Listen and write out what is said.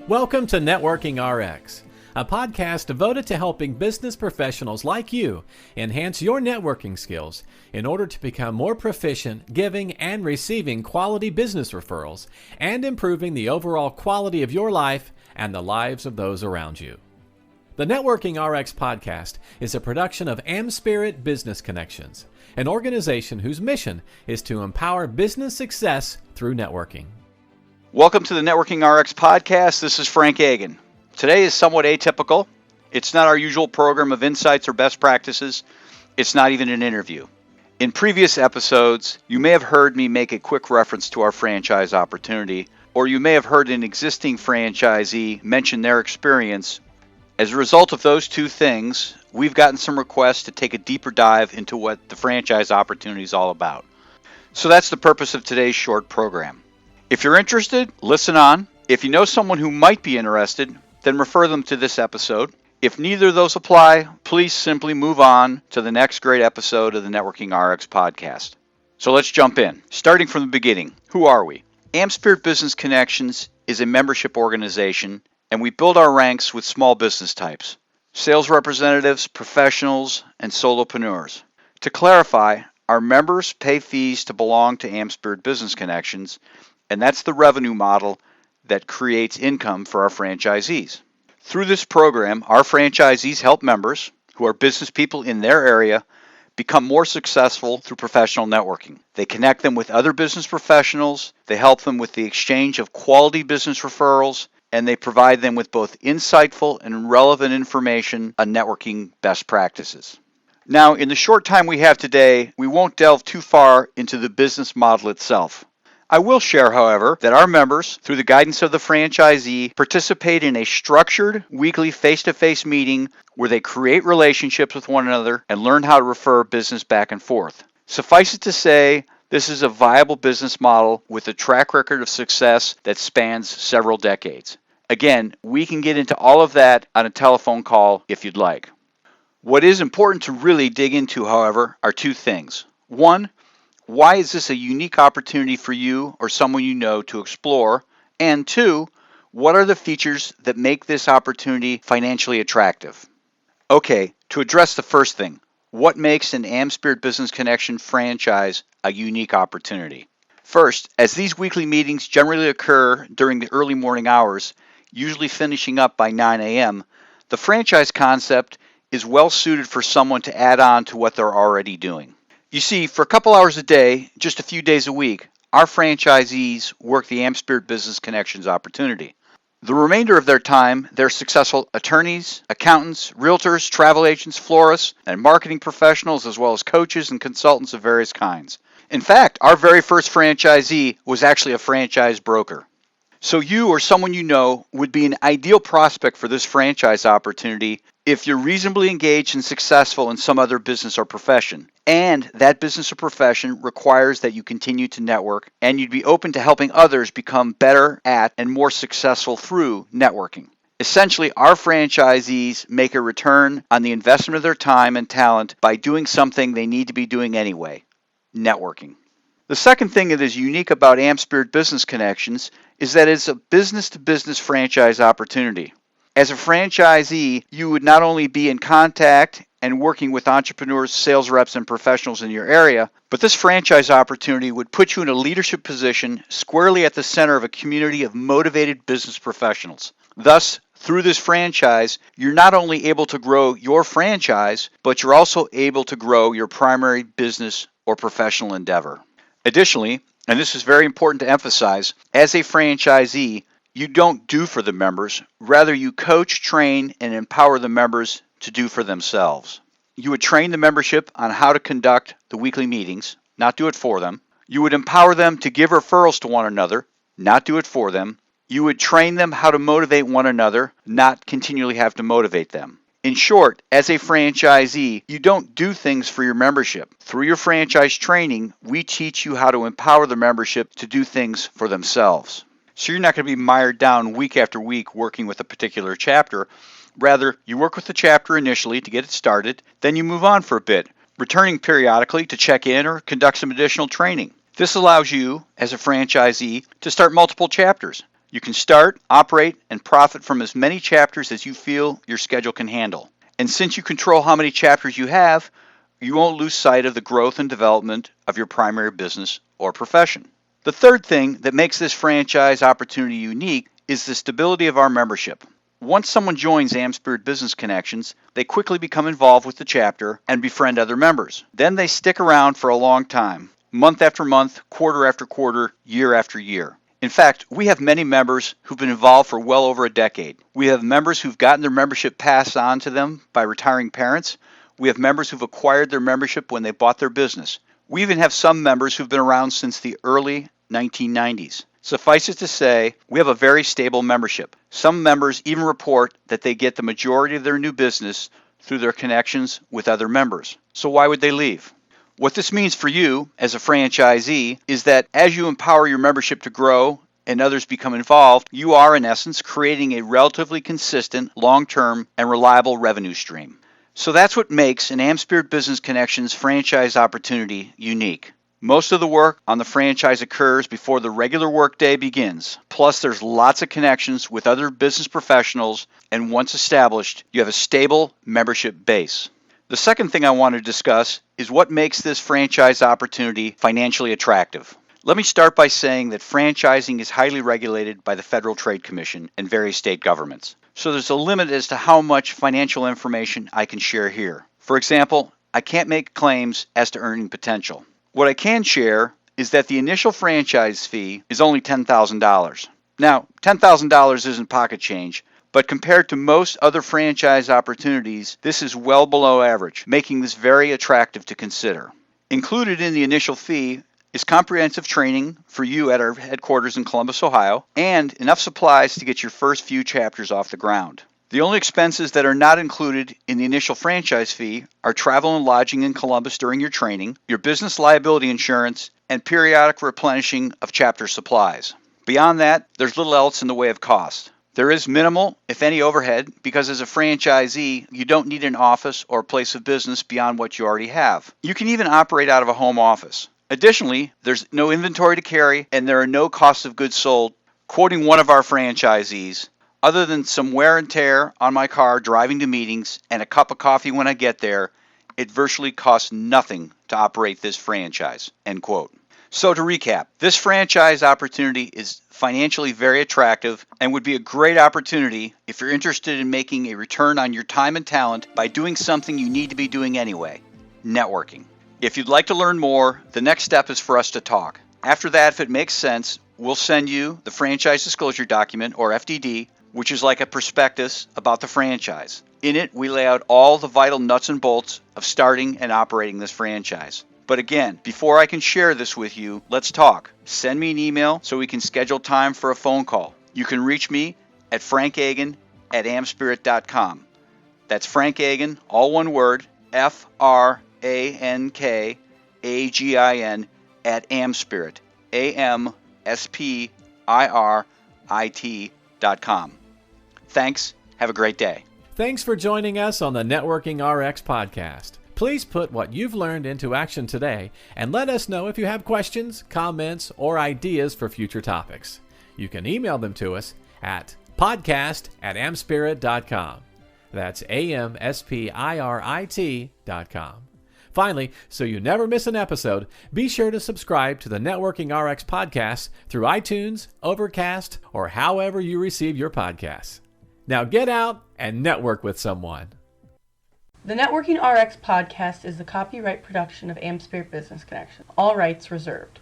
Welcome to Networking RX, a podcast devoted to helping business professionals like you enhance your networking skills in order to become more proficient giving and receiving quality business referrals and improving the overall quality of your life and the lives of those around you. The Networking RX podcast is a production of AmSpirit Business Connections, an organization whose mission is to empower business success through networking. Welcome to the Networking RX podcast. This is Frank Agan. Today is somewhat atypical. It's not our usual program of insights or best practices. It's not even an interview. In previous episodes, you may have heard me make a quick reference to our franchise opportunity, or you may have heard an existing franchisee mention their experience. As a result of those two things, we've gotten some requests to take a deeper dive into what the franchise opportunity is all about. So that's the purpose of today's short program. If you're interested, listen on. If you know someone who might be interested, then refer them to this episode. If neither of those apply, please simply move on to the next great episode of the Networking RX podcast. So let's jump in. Starting from the beginning, who are we? AmSpirit Business Connections is a membership organization, and we build our ranks with small business types, sales representatives, professionals, and solopreneurs. To clarify, our members pay fees to belong to AmSpirit Business Connections, and that's the revenue model that creates income for our franchisees. Through this program, our franchisees help members who are business people in their area become more successful through professional networking. They connect them with other business professionals, they help them with the exchange of quality business referrals, and they provide them with both insightful and relevant information on networking best practices. Now, in the short time we have today, we won't delve too far into the business model itself. I will share, however, that our members, through the guidance of the franchisee, participate in a structured weekly face-to-face meeting where they create relationships with one another and learn how to refer business back and forth. Suffice it to say, this is a viable business model with a track record of success that spans several decades. Again, we can get into all of that on a telephone call if you'd like. What is important to really dig into, however, are two things. One, why is this a unique opportunity for you or someone you know to explore? And two, what are the features that make this opportunity financially attractive? Okay, to address the first thing, what makes an AmSpirit Business Connection franchise a unique opportunity? First, as these weekly meetings generally occur during the early morning hours, usually finishing up by 9 a.m., the franchise concept is well suited for someone to add on to what they're already doing. You see, for a couple hours a day, just a few days a week, our franchisees work the AmSpirit Business Connections opportunity. The remainder of their time, they're successful attorneys, accountants, realtors, travel agents, florists, and marketing professionals, as well as coaches and consultants of various kinds. In fact, our very first franchisee was actually a franchise broker. So you or someone you know would be an ideal prospect for this franchise opportunity if you're reasonably engaged and successful in some other business or profession. And that business or profession requires that you continue to network, and you'd be open to helping others become better at and more successful through networking. Essentially, our franchisees make a return on the investment of their time and talent by doing something they need to be doing anyway, networking. The second thing that is unique about AmSpirit Business Connections is that it's a business-to-business franchise opportunity. As a franchisee, you would not only be in contact and working with entrepreneurs, sales reps, and professionals in your area, but this franchise opportunity would put you in a leadership position squarely at the center of a community of motivated business professionals. Thus, through this franchise, you're not only able to grow your franchise, but you're also able to grow your primary business or professional endeavor. Additionally, and this is very important to emphasize, as a franchisee, you don't do for the members, rather you coach, train, and empower the members to do for themselves. You would train the membership on how to conduct the weekly meetings, not do it for them. You would empower them to give referrals to one another, not do it for them. You would train them how to motivate one another, not continually have to motivate them. In short, as a franchisee, you don't do things for your membership. Through your franchise training, we teach you how to empower the membership to do things for themselves. So you're not going to be mired down week after week working with a particular chapter. Rather, you work with the chapter initially to get it started, then you move on for a bit, returning periodically to check in or conduct some additional training. This allows you, as a franchisee, to start multiple chapters. You can start, operate, and profit from as many chapters as you feel your schedule can handle. And since you control how many chapters you have, you won't lose sight of the growth and development of your primary business or profession. The third thing that makes this franchise opportunity unique is the stability of our membership. Once someone joins AmSpirit Business Connections, they quickly become involved with the chapter and befriend other members. Then they stick around for a long time, month after month, quarter after quarter, year after year. In fact, we have many members who've been involved for well over a decade. We have members who've gotten their membership passed on to them by retiring parents. We have members who've acquired their membership when they bought their business. We even have some members who've been around since the early 1990s. Suffice it to say, we have a very stable membership. Some members even report that they get the majority of their new business through their connections with other members. So why would they leave? What this means for you as a franchisee is that as you empower your membership to grow and others become involved, you are in essence creating a relatively consistent, long-term, and reliable revenue stream. So that's what makes an AmSpirit Business Connections franchise opportunity unique. Most of the work on the franchise occurs before the regular workday begins. Plus, there's lots of connections with other business professionals, and once established, you have a stable membership base. The second thing I want to discuss is what makes this franchise opportunity financially attractive. Let me start by saying that franchising is highly regulated by the Federal Trade Commission and various state governments. So there's a limit as to how much financial information I can share here. For example, I can't make claims as to earning potential. What I can share is that the initial franchise fee is only $10,000. Now, $10,000 isn't pocket change, but compared to most other franchise opportunities, this is well below average, making this very attractive to consider. Included in the initial fee is comprehensive training for you at our headquarters in Columbus, Ohio, and enough supplies to get your first few chapters off the ground. The only expenses that are not included in the initial franchise fee are travel and lodging in Columbus during your training, your business liability insurance, and periodic replenishing of chapter supplies. Beyond that, there's little else in the way of cost. There is minimal, if any, overhead because as a franchisee, you don't need an office or place of business beyond what you already have. You can even operate out of a home office. Additionally, there's no inventory to carry and there are no costs of goods sold. Quoting one of our franchisees, other than some wear and tear on my car driving to meetings and a cup of coffee when I get there, it virtually costs nothing to operate this franchise, end quote. So to recap, this franchise opportunity is financially very attractive and would be a great opportunity if you're interested in making a return on your time and talent by doing something you need to be doing anyway, networking. If you'd like to learn more, the next step is for us to talk. After that, if it makes sense, we'll send you the Franchise Disclosure Document, or FDD, which is like a prospectus about the franchise. In it, we lay out all the vital nuts and bolts of starting and operating this franchise. But again, before I can share this with you, let's talk. Send me an email so we can schedule time for a phone call. You can reach me at frankagan@amspirit.com. That's Frank Agin, all one word, FRANKAGIN at AmSpirit, AmSpirit.com. Thanks. Have a great day. Thanks for joining us on the Networking RX podcast. Please put what you've learned into action today and let us know if you have questions, comments, or ideas for future topics. You can email them to us at podcast@amspirit.com. That's AmSpirit.com. Finally, so you never miss an episode, be sure to subscribe to the Networking RX podcast through iTunes, Overcast, or however you receive your podcasts. Now get out and network with someone. The Networking RX podcast is the copyright production of AmSpirit Business Connection. All rights reserved.